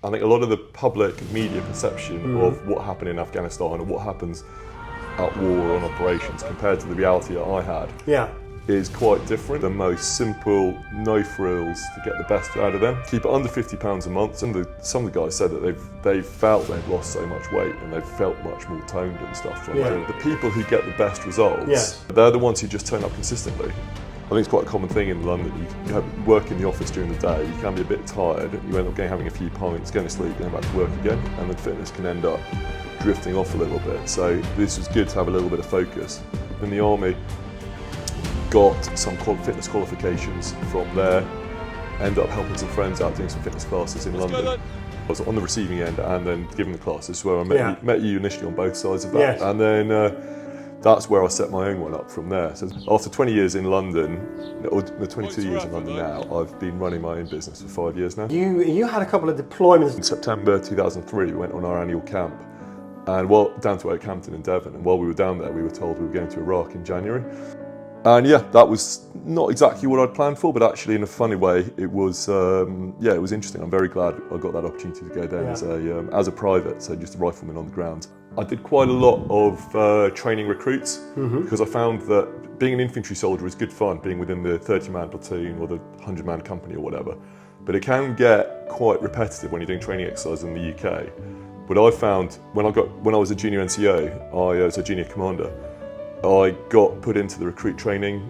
I think a lot of the public media perception of what happened in Afghanistan and what happens at war on operations compared to the reality that I had is quite different. The most simple, no frills to get the best out of them. Keep it under £50 a month. Some of the guys said that they've felt they've lost so much weight and they've felt much more toned and stuff like that. The people who get the best results, they're the ones who just turn up consistently. I think it's quite a common thing in London. You work in the office during the day, you can be a bit tired, you end up having a few pints, going to sleep, going back to work again, and then fitness can end up drifting off a little bit. So this was good to have a little bit of focus. In the army, got some fitness qualifications from there, ended up helping some friends out doing some fitness classes in London. I was on the receiving end and then giving the classes, where I met you initially on both sides of that. And then that's where I set my own one up from there. So after 20 years in London, or 22 years in London now, I've been running my own business for 5 years now. You had a couple of deployments. In September 2003, we went on our annual camp, and down to Oakhampton in Devon. And while we were down there, we were told we were going to Iraq in January. And that was not exactly what I'd planned for, but actually in a funny way, it was it was interesting. I'm very glad I got that opportunity to go down as a private, so just a rifleman on the ground. I did quite a lot of training recruits because I found that being an infantry soldier is good fun, being within the 30-man platoon or the 100-man company or whatever, but it can get quite repetitive when you're doing training exercises in the UK. But I found when I was a junior NCO, I was a junior commander, I got put into the recruit training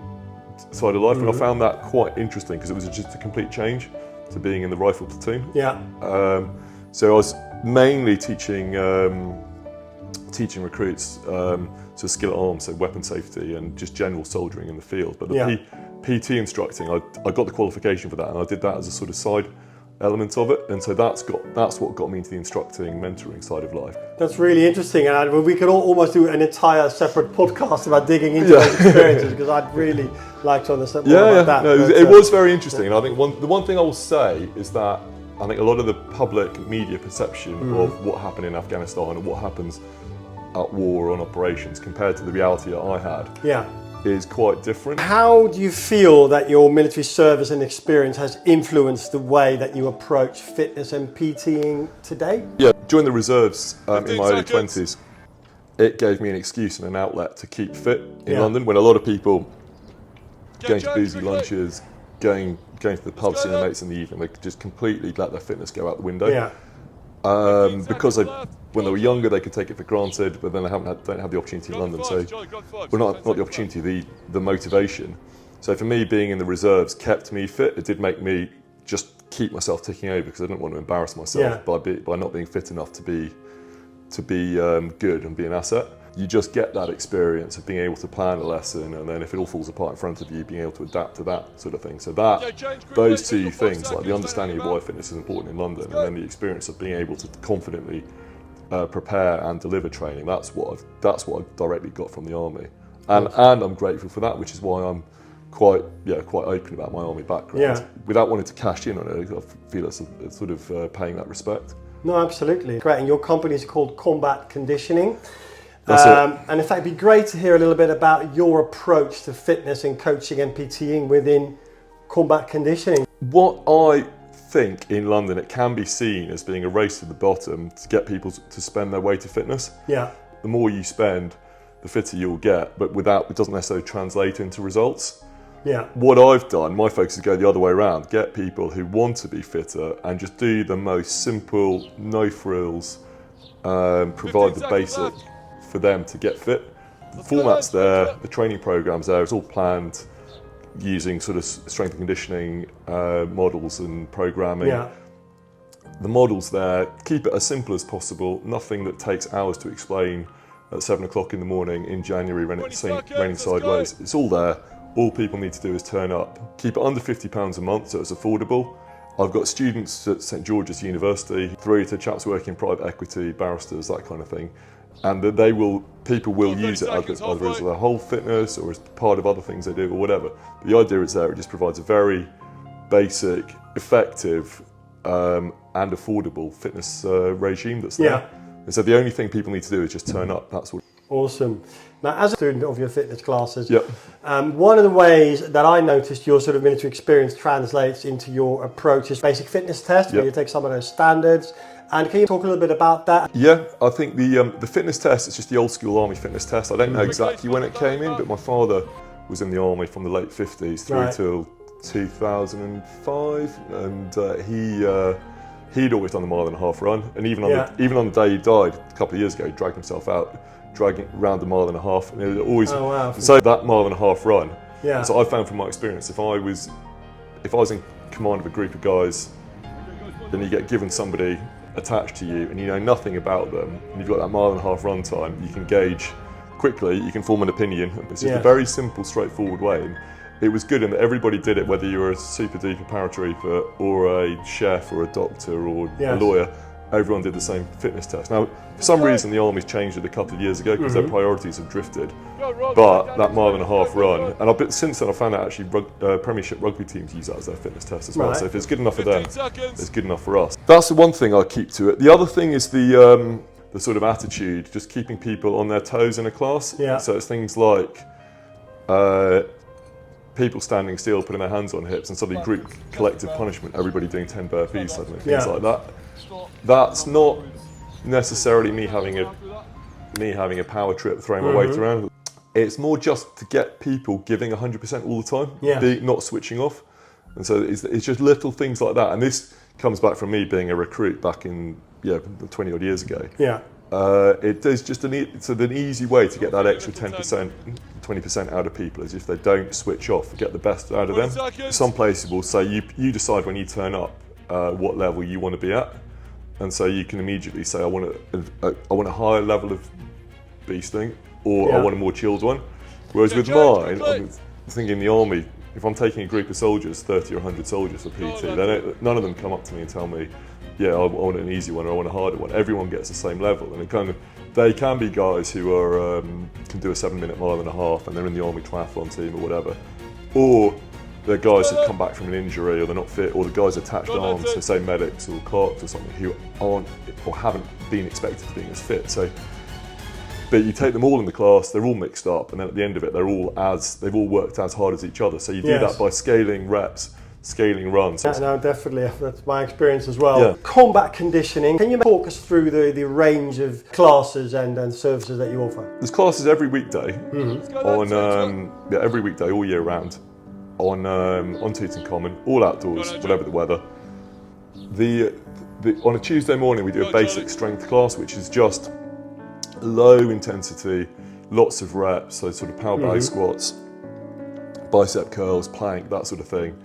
side of life, and I found that quite interesting because it was just a complete change to being in the rifle platoon. So I was mainly teaching recruits so skill at arms, so weapon safety and just general soldiering in the field. But the PT instructing, I got the qualification for that, and I did that as a sort of side element of it, and so that's what got me into the instructing, mentoring side of life. That's really interesting, and we could almost do an entire separate podcast about digging into those experiences, because I'd really like to understand more about that. No, it was very interesting, and I think the one thing I will say is that I think a lot of the public media perception of what happened in Afghanistan and what happens at war on operations compared to the reality that I had is quite different. How do you feel that your military service and experience has influenced the way that you approach fitness and PTing today? During the reserves in my early 20s, it gave me an excuse and an outlet to keep fit in London, when a lot of people going to boozy lunches, going to the pub, seeing their mates in the evening, they just completely let their fitness go out the window. Because when they were younger, they could take it for granted, but then they don't have the opportunity in London. So, not the opportunity, the motivation. So for me, being in the reserves kept me fit. It did make me just keep myself ticking over, because I didn't want to embarrass myself by not being fit enough to be good and be an asset. You just get that experience of being able to plan a lesson, and then if it all falls apart in front of you, being able to adapt to that sort of thing. So those two things, like the understanding of why fitness is important in London, and then the experience of being able to confidently prepare and deliver training, that's what I've directly got from the army, and I'm grateful for that, which is why I'm quite open about my army background, without wanting to cash in on it. I feel it's sort of paying that respect. No, absolutely. Great. And your company is called Combat Conditioning. And in fact, it'd be great to hear a little bit about your approach to fitness and coaching and PTing within combat conditioning. What I think in London, it can be seen as being a race to the bottom to get people to spend their way to fitness. The more you spend, the fitter you'll get, but it doesn't necessarily translate into results. What I've done, my focus is go the other way around, get people who want to be fitter and just do the most simple, no frills, provide the basic for them to get fit. The format's there, the training program's there, it's all planned using sort of strength and conditioning models and programming. The model's there, keep it as simple as possible, nothing that takes hours to explain at 7 o'clock in the morning in January when it's raining sideways. It's all there, all people need to do is turn up. Keep it under £50 a month so it's affordable. I've got students at St George's University, through to chaps working in private equity, barristers, that kind of thing. And people will use it either as their whole fitness or as part of other things they do or whatever. But the idea is there, it just provides a very basic, effective and affordable fitness regime that's there. And so the only thing people need to do is just turn up, that's what. Awesome. Now, as a student of your fitness classes, Yep. One of the ways that I noticed your sort of military experience translates into your approach is basic fitness test, where Yep. you take some of those standards. And can you talk a little bit about that? Yeah, I think the fitness test is just the old school army fitness test. I don't know exactly when it came in, but my father was in the army from the late 50s through till 2005, and he'd always done the mile-and-a-half run, and even on the day he died a couple of years ago, he dragged himself out, dragging around the mile-and-a-half, and it was always so that mile-and-a-half run. Yeah. So I found from my experience, if I was in command of a group of guys, then you get given somebody attached to you, and you know nothing about them, and you've got that mile-and-a-half run time, you can gauge quickly, you can form an opinion. It's just a very simple, straightforward way. And it was good in that everybody did it, whether you were a super duper paratrooper or a chef or a doctor or a lawyer, everyone did the same fitness test. Now, for some reason, the Army's changed it a couple of years ago because their priorities have drifted. But that mile-and-a-half run, and since then I found out actually Premiership rugby teams use that as their fitness test as well. So if it's good enough for them, it's good enough for us. That's the one thing I keep to it. The other thing is the sort of attitude, just keeping people on their toes in a class. Yeah. So it's things like people standing still, putting their hands on hips, and suddenly group collective punishment, everybody doing 10 burpees suddenly, things like that. That's not necessarily me having a power trip, throwing my weight around. It's more just to get people giving 100% all the time, not switching off. And so it's just little things like that. And this comes back from me being a recruit back in 20 odd years ago. Yeah. It is just an easy way to get that extra 10%, 20% out of people, is if they don't switch off, get the best out of them. Some places will say you decide when you turn up what level you want to be at, and so you can immediately say I want a higher level of beasting, or I want a more chilled one. Whereas with mine, I'm thinking in the army, if I'm taking a group of soldiers, 30 or 100 soldiers for PT, none of them come up to me and tell me, yeah, I want an easy one or I want a harder one. Everyone gets the same level, and they can be guys who are can do a 7-minute mile-and-a-half, and they're in the army triathlon team or whatever, or they're guys that come back from an injury or they're not fit, or the guys attached arms, so say medics or clerks or something, who aren't or haven't been expected to be as fit. So, but you take them all in the class, they're all mixed up, and then at the end of it, they've all worked as hard as each other. So you do that by scaling reps, scaling runs. Yeah, no, definitely. That's my experience as well. Yeah. Combat conditioning. Can you talk us through the range of classes and services that you offer? There's classes every weekday every weekday all year round on Tooting Common, all outdoors, whatever the weather. On a Tuesday morning we do a basic strength class, which is just low intensity, lots of reps, so sort of power belly squats, bicep curls, plank, that sort of thing.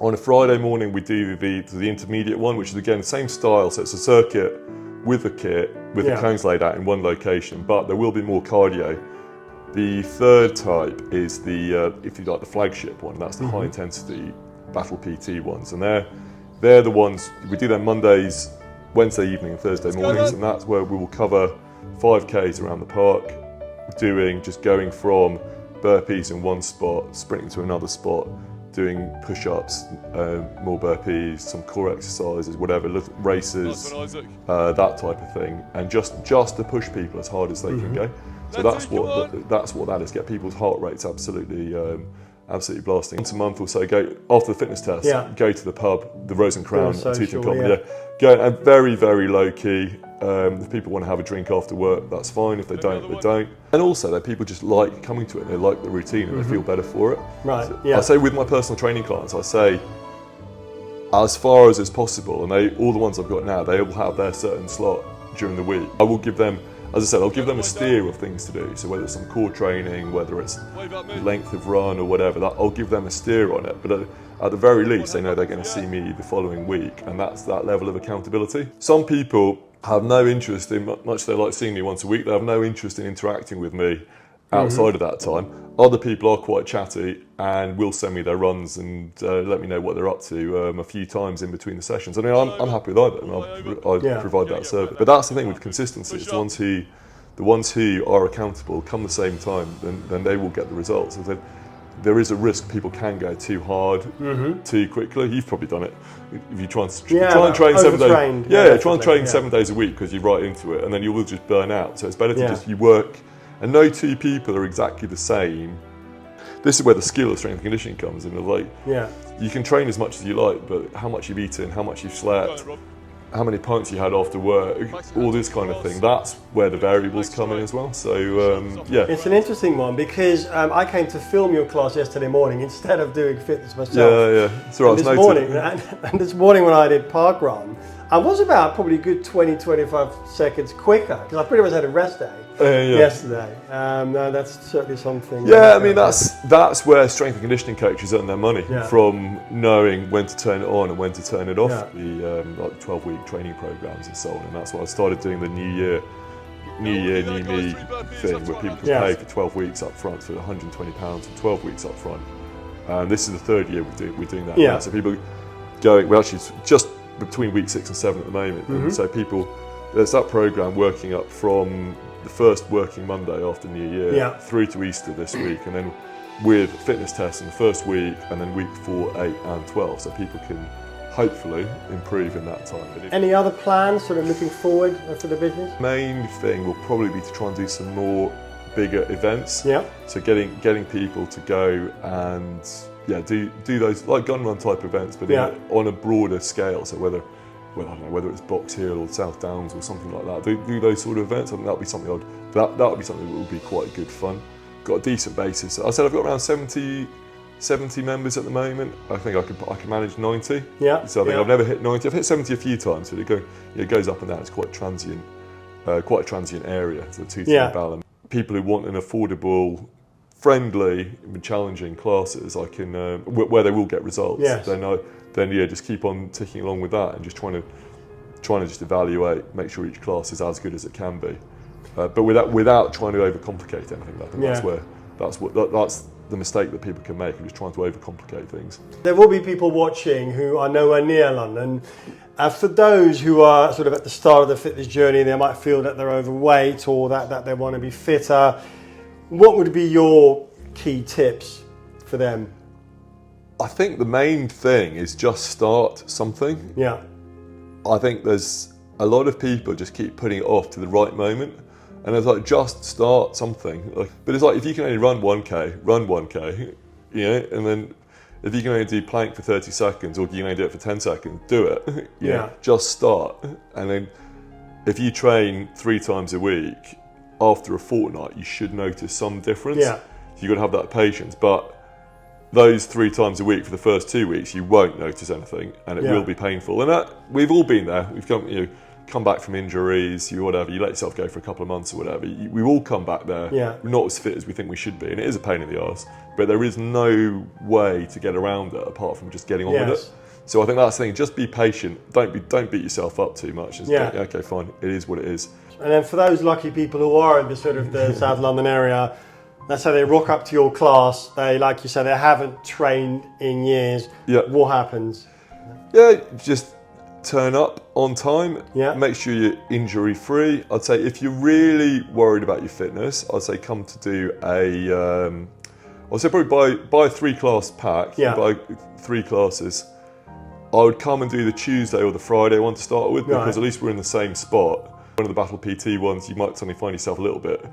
On a Friday morning we do the intermediate one, which is again same style, so it's a circuit with a kit, with the cones laid out in one location, but there will be more cardio. The third type is if you like, the flagship one. That's the high intensity battle PT ones, and they're the ones we do them Mondays, Wednesday evening and Thursday mornings, and that's where we will cover 5Ks around the park, just going from burpees in one spot, sprinting to another spot, doing push-ups, more burpees, some core exercises, whatever, races, that type of thing, and just to push people as hard as they can go. So that's what that is. Get people's heart rates absolutely blasting. Once a month or so, go after the fitness test. Go to the pub, the Rose and Crown, Tooting Common. Go and very, very low key. If people want to have a drink after work, that's fine. If they don't, they don't. And also, that people just like coming to it. They like the routine and they feel better for it. Right. So I say with my personal training clients, I say, as far as is possible, and all the ones I've got now, they all have their certain slot during the week. I will give them, as I said, I'll give them a steer of things to do. So whether it's some core training, whether it's length of run or whatever, I'll give them a steer on it. But at the very least, they know they're going to see me the following week, and that's that level of accountability. Some people have no interest in, much they like seeing me once a week, they have no interest in interacting with me outside of that time. Other people are quite chatty and will send me their runs and let me know what they're up to a few times in between the sessions. I mean, I'm happy with either, and I provide that service. But that's the thing with consistency, it's the ones who are accountable come the same time, then they will get the results. there is a risk people can go too hard too quickly. You've probably done it. If you try and train 7 days, try and train 7 days a week because you're right into it, and then you will just burn out. So it's better to just you work, and no two people are exactly the same. This is where the skill of strength and conditioning comes in. Like, you can train as much as you like, but how much you've eaten, how much you've slept, how many pints you had after work, all this kind of thing, that's where the variables come in as well. So, It's an interesting one because I came to film your class yesterday morning instead of doing fitness myself. Yeah. It's all right, and this morning when I did park run, I was about probably a good 20-25 seconds quicker because I pretty much had a rest day yesterday. No, that's certainly something. Yeah, I mean that's where strength and conditioning coaches earn their money, from knowing when to turn it on and when to turn it off. The like 12-week training programs and so on, and that's why I started doing the New Year, New Me thing, where people can pay for 12 weeks up front for £120 for 12 weeks up front. And this is the third year we're doing that now. So people going, well, actually it's just between week 6 and 7 at the moment. And so there's that program working up from the first working Monday after New Year through to Easter this week, and then with fitness tests in the first week, and then week 4, 8 and 12, so people can hopefully improve in that time. Any other plans sort of looking forward for the business? Main thing will probably be to try and do some more bigger events. So getting people to go and do those like gun run type events, but on a broader scale. So whether I don't know, whether it's Box Hill or South Downs or something like that, do those sort of events. I think that would be something that would be something that would be quite good fun. Got a decent basis. I said I've got around 70 members at the moment. I think I can manage 90. So I think I've never hit 90. I've hit 70 a few times, but it goes up and down. It's quite transient, quite a transient area. So two-thing balance. People who want an affordable, friendly, challenging classes, I can where they will get results. Then just keep on ticking along with that and just trying to just evaluate, make sure each class is as good as it can be, but without trying to overcomplicate anything. I think that's the mistake that people can make, just trying to overcomplicate things. There will be people watching who are nowhere near London. For those who are sort of at the start of the fitness journey, they might feel that they're overweight or that they want to be fitter. What would be your key tips for them? I think the main thing is just start something. I think there's a lot of people just keep putting it off to the right moment, and it's like, just start something. But it's like, if you can only run 1K, run 1K, and then if you can only do plank for 30 seconds or you can only do it for 10 seconds, do it. Just start. And then if you train 3 times a week, after a fortnight, you should notice some difference. You've got to have that patience. But those 3 times a week for the first 2 weeks, you won't notice anything, and it will be painful. And that, we've all been there. We've come back from injuries, you let yourself go for a couple of months or whatever. We all come back there, we're not as fit as we think we should be, and it is a pain in the arse. But there is no way to get around it apart from just getting on with it. So I think that's the thing. Just be patient. Don't beat yourself up too much. Okay, fine. It is what it is. And then for those lucky people who are in the sort of the South London area, let's say they rock up to your class, they, like you said, they haven't trained in years. What happens? Just turn up on time. Make sure you're injury free. I'd say if you're really worried about your fitness, I'd say come to do I'd say probably buy a 3-class pack. Buy 3 classes. I would come and do the Tuesday or the Friday one to start with, because at least we're in the same spot. One of the Battle PT ones, you might suddenly find yourself a little bit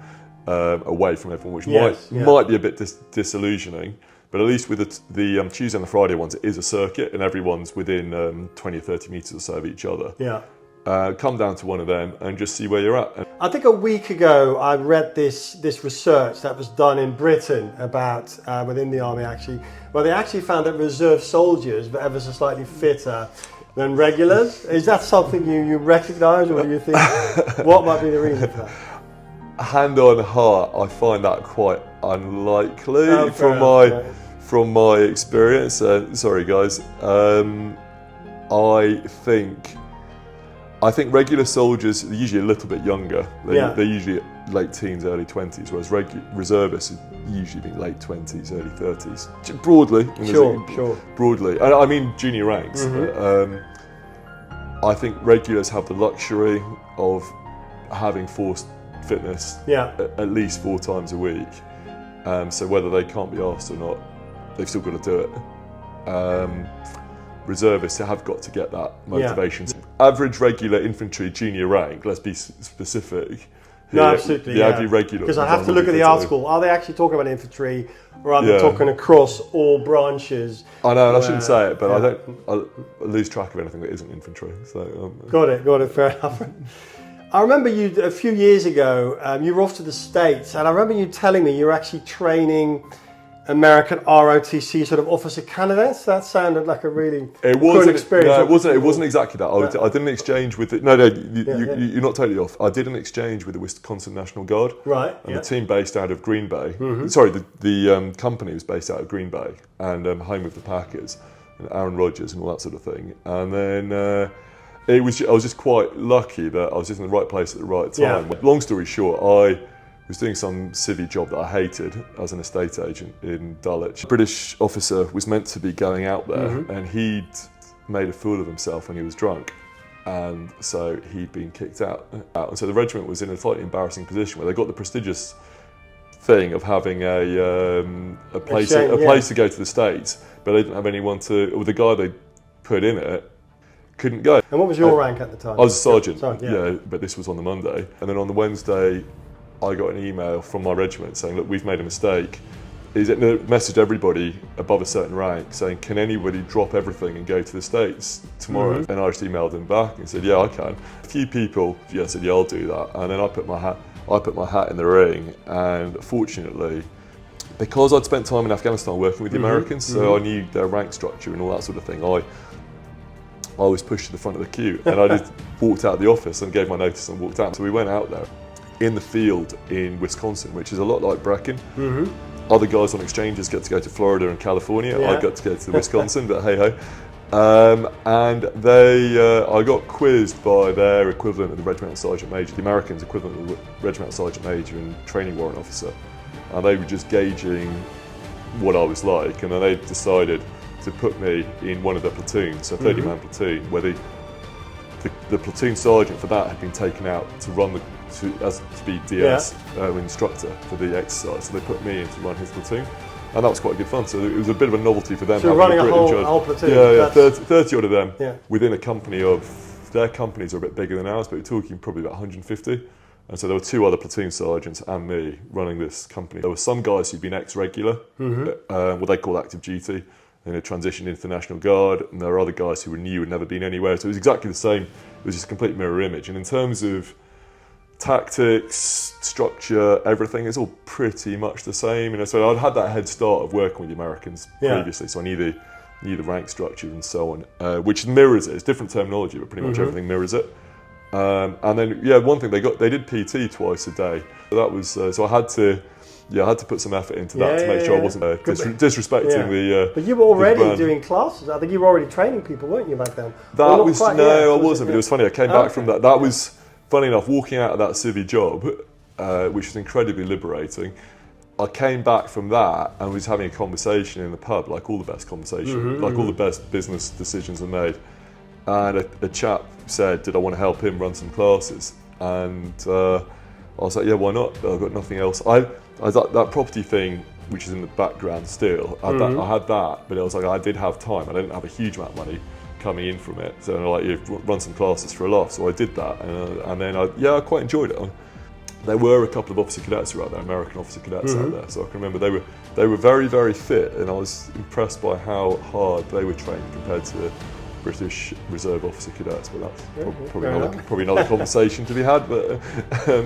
away from everyone, which might be a bit disillusioning. But at least with the Tuesday and the Friday ones, it is a circuit, and everyone's within 20 or 30 metres or so of each other. Come down to one of them and just see where you're at. I think a week ago I read this research that was done in Britain about within the army, actually, where they actually found that reserve soldiers were ever so slightly fitter than regulars. Is that something you recognise, or do you think what might be the reason for that? Hand on heart, I find that quite unlikely from my experience. Sorry guys, I think regular soldiers are usually a little bit younger. They're usually late teens, early 20s, whereas reservists are usually late 20s, early 30s. Broadly. Sure. Broadly. I mean junior ranks. But, I think regulars have the luxury of having forced fitness at least 4 times a week. So whether they can't be asked or not, they've still got to do it. Reservists have got to get that motivation. Average regular infantry junior rank, let's be specific. No, absolutely. The average regular. Because I have to look at the article. Are they actually talking about infantry, or are they talking across all branches? I know, and I shouldn't say it, but I lose track of anything that isn't infantry. So got it. Fair enough. I remember you a few years ago. You were off to the States, and I remember you telling me you were actually training American ROTC sort of officer candidates. That sounded like a really good experience. No, it wasn't exactly that. I did an exchange with you're not totally off. I did an exchange with the Winsconsin National Guard. Right. And the team based out of Green Bay. Sorry, the company was based out of Green Bay and home of the Packers and Aaron Rodgers and all that sort of thing. And then I was just quite lucky that I was just in the right place at the right time. Yeah. Long story short, I was doing some civvy job that I hated as an estate agent in Dulwich. A British officer was meant to be going out there and he'd made a fool of himself when he was drunk, and so he'd been kicked out. And so the regiment was in a slightly embarrassing position where they got the prestigious thing of having a place to go to the States, but they didn't have anyone or the guy they put in it couldn't go. And what was your rank at the time? I was a sergeant, but this was on the Monday. And then on the Wednesday, I got an email from my regiment saying, look, we've made a mistake. He messaged everybody above a certain rank saying, can anybody drop everything and go to the States tomorrow? And I just emailed him back and said, yeah, I can. A few people said, yeah, I'll do that. And then I put my hat in the ring, and fortunately, because I'd spent time in Afghanistan working with the Americans, so I knew their rank structure and all that sort of thing, I was pushed to the front of the queue, and I just walked out of the office and gave my notice and walked out. So we went out there in the field in Wisconsin, which is a lot like Brecon. Other guys on exchanges get to go to Florida and California. I got to go to Wisconsin, but hey ho. And I got quizzed by their equivalent of the regimental sergeant major, the Americans' equivalent of the regimental sergeant major and training warrant officer. And they were just gauging what I was like, and then they decided to put me in one of their platoons, so 30-man platoon, where the platoon sergeant for that had been taken out to run to be DS instructor for the exercise. So they put me in to run his platoon, and that was quite good fun. So it was a bit of a novelty for them. So running a whole platoon? Yeah, 30 odd of them within a company of, their companies are a bit bigger than ours, but we're talking probably about 150. And so there were 2 other platoon sergeants and me running this company. There were some guys who'd been ex-regular, what they call active duty, and had transitioned into the National Guard, and there were other guys who were new and never been anywhere. So it was exactly the same. It was just a complete mirror image. And in terms of tactics, structure, everything, it's all pretty much the same. So I'd had that head start of working with the Americans previously, so I knew the rank structure and so on, which mirrors it. It's different terminology, but pretty much everything mirrors it. And then, one thing, they did PT twice a day. So that was, so I had to put some effort into that to make sure I wasn't disrespecting the. But you were already doing classes. I think you were already training people, weren't you, back then? I wasn't. But it was funny. I came back from that. That was funny enough. Walking out of that civvy job, which was incredibly liberating. I came back from that and was having a conversation in the pub, like all the best conversations, like all the best business decisions are made. And a chap said, did I want to help him run some classes? And I was like, yeah, why not? I've got nothing else. That property thing, which is in the background still, I had that, but it was like I did have time. I didn't have a huge amount of money coming in from it. So run some classes for a laugh. So I did that, and then I quite enjoyed it. There were a couple of officer cadets who were out there, American officer cadets out there. So I can remember they were very, very fit, and I was impressed by how hard they were trained compared to British Reserve officer cadets. But that's probably another conversation to be had. But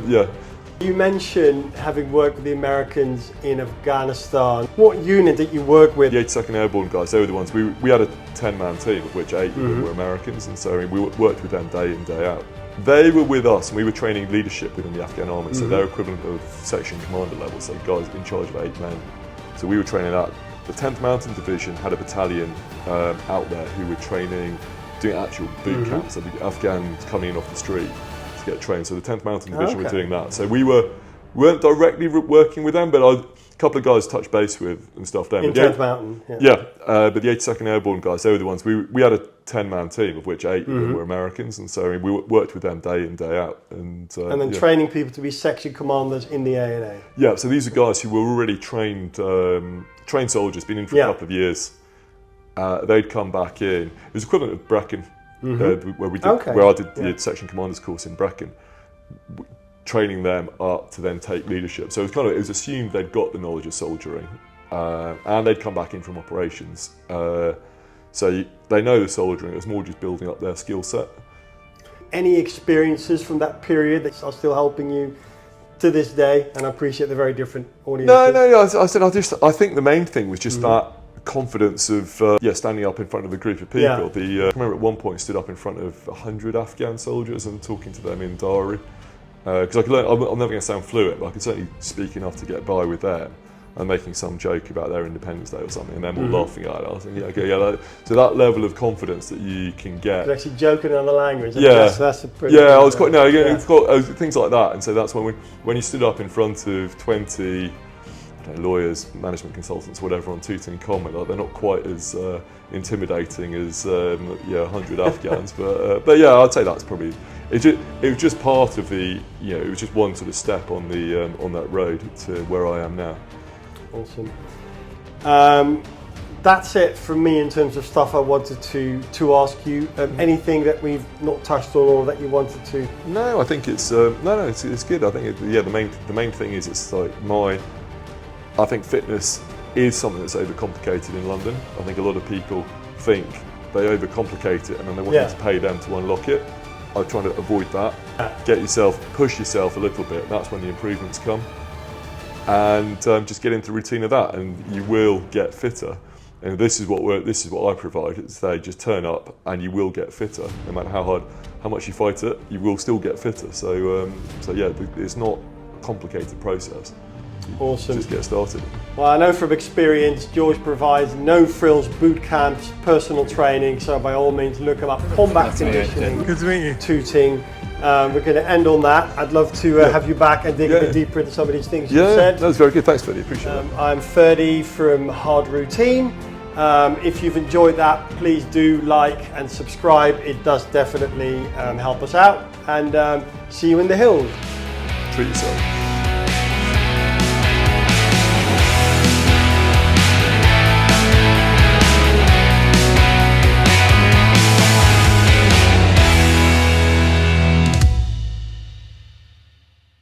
yeah. You mentioned having worked with the Americans in Afghanistan. What unit did you work with? The 82nd Airborne guys, they were the ones. We had a 10-man team, of which 8 were Americans, and so we worked with them day in, day out. They were with us, and we were training leadership within the Afghan Army, so their equivalent of section commander level, so guys in charge of 8 men. So we were training that. The 10th Mountain Division had a battalion out there who were training, doing actual boot camps, so the Afghans coming in off the street to get trained. So the 10th Mountain Division were doing that. So we weren't directly working with them, but couple of guys touched base with and stuff then. In 10th Mountain. But the 82nd Airborne guys, they were the ones. We had a 10-man team, of which 8 were Americans, and so we worked with them day in, day out. And then training people to be section commanders in the A&A. Yeah, so these are guys who were already trained soldiers, been in for a couple of years. They'd come back in. It was equivalent of Brecon, where I did the section commanders course in Brecon, training them up to then take leadership. So it was assumed they'd got the knowledge of soldiering, and they'd come back in from operations. So they know the soldiering. It was more just building up their skill set. Any experiences from that period that are still helping you to this day? And I appreciate the very different audiences. No. I think the main thing was just that confidence of standing up in front of a group of people. I remember at one point stood up in front of 100 Afghan soldiers and talking to them in Dari. Because I could learn, I'm never going to sound fluent, but I can certainly speak enough to get by with them. And making some joke about their Independence Day or something, and them all laughing at it. I was thinking, so that level of confidence that you can get. You're actually joking in another language. That's a pretty. Yeah, I was quite. Things like that, and so that's when you stood up in front of 20 lawyers, management consultants, whatever, on Tooting Common. Like, they're not quite as intimidating as 100 Afghans, but yeah, I'd say that's probably. It was just part of the. It was just one sort of step on that road to where I am now. Awesome. That's it from me in terms of stuff I wanted to ask you. Anything that we've not touched on or that you wanted to? No, I think it's it's good. I think the main thing is it's like I think fitness is something that's overcomplicated in London. I think a lot of people think they overcomplicate it and then they want you to pay them to unlock it. I'm trying to avoid that. Push yourself a little bit. That's when the improvements come. And just get into the routine of that, and you will get fitter. And this is what I provide. It's they just turn up, and you will get fitter. No matter how much you fight it, you will still get fitter. So it's not a complicated process. Awesome. Just get started. Well, I know from experience, George provides no frills boot camps, personal training. So by all means, look him up. Combat conditioning. Good to meet you. Tooting. We're going to end on that. I'd love to have you back and dig a bit deeper into some of these things you said. That was very good. Thanks, Freddie. Appreciate it. I'm Ferdy from Hard Routine. If you've enjoyed that, please do like and subscribe. It does definitely help us out. And see you in the hills. Treat yourself.